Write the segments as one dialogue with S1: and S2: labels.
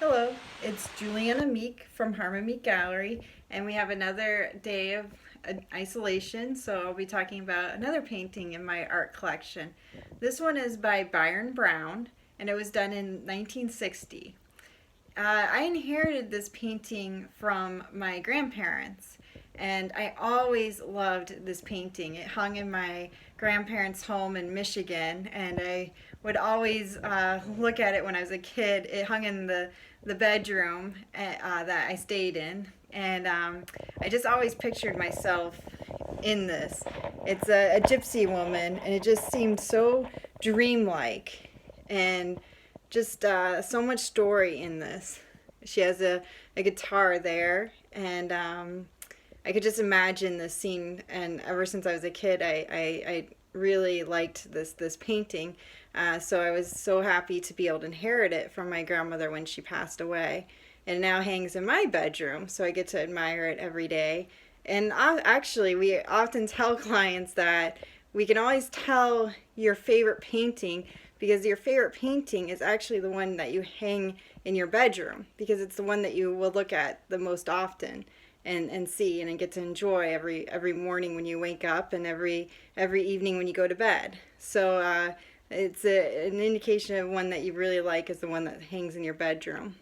S1: Hello, it's Juliana Meek from Harmon Meek Gallery, and we have another day of isolation, so I'll be talking about another painting in my art collection. This one is by Byron Browne, and it was done in 1960. I inherited this painting from my grandparents, and I always loved this painting. It hung in my grandparents' home in Michigan, and I would always look at it when I was a kid. It hung in the bedroom that I stayed in, and I just always pictured myself in this. It's a gypsy woman, and it just seemed so dreamlike and just so much story in this. She has a guitar there, and I could just imagine this scene. And ever since I was a kid, I really liked this painting. So I was so happy to be able to inherit it from my grandmother when she passed away. And it now hangs in my bedroom, so I get to admire it every day. And actually, we often tell clients that we can always tell your favorite painting because your favorite painting is actually the one that you hang in your bedroom because it's the one that you will look at the most often and see and get to enjoy every morning when you wake up and every evening when you go to bed. So it's an indication of one that you really like is the one that hangs in your bedroom.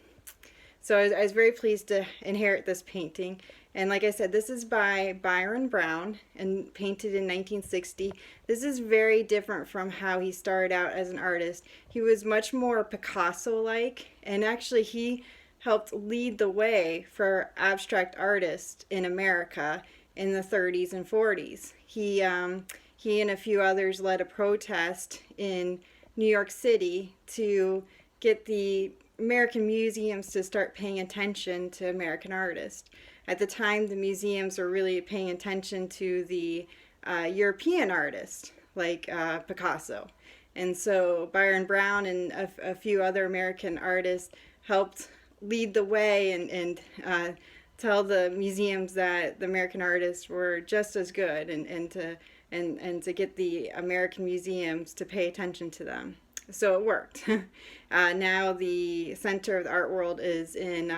S1: So I was very pleased to inherit this painting. And like I said, this is by Byron Browne and painted in 1960. This is very different from how he started out as an artist. He was much more Picasso-like, and actually he helped lead the way for abstract artists in America in the 30s and 40s. He and a few others led a protest in New York City to get the American museums to start paying attention to American artists. At the time, the museums were really paying attention to the European artists like Picasso. And so Byron Browne and a few other American artists helped lead the way and tell the museums that the American artists were just as good and to get the American museums to pay attention to them. So it worked. Now the center of the art world is in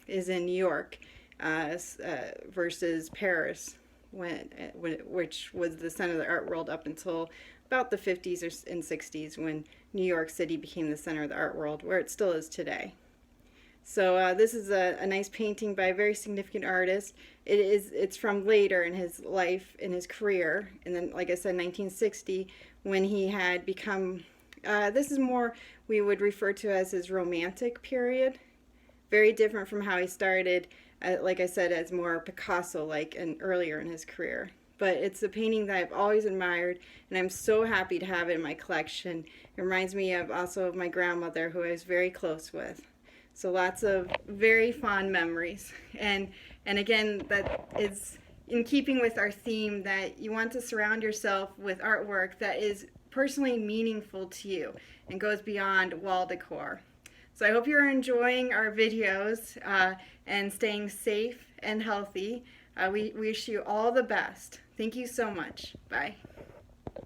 S1: New York versus Paris, which was the center of the art world up until about the 50s and 60s when New York City became the center of the art world, where it still is today. So this is a nice painting by a very significant artist. It's from later in his life, in his career, and then, like I said, 1960, when he had become. This is more we would refer to as his romantic period. Very different from how he started, like I said, as more Picasso-like and earlier in his career. But it's a painting that I've always admired, and I'm so happy to have it in my collection. It reminds me of also of my grandmother, who I was very close with. So lots of very fond memories. And again, that is in keeping with our theme that you want to surround yourself with artwork that is personally meaningful to you and goes beyond wall decor. So I hope you're enjoying our videos and staying safe and healthy. We wish you all the best. Thank you so much. Bye.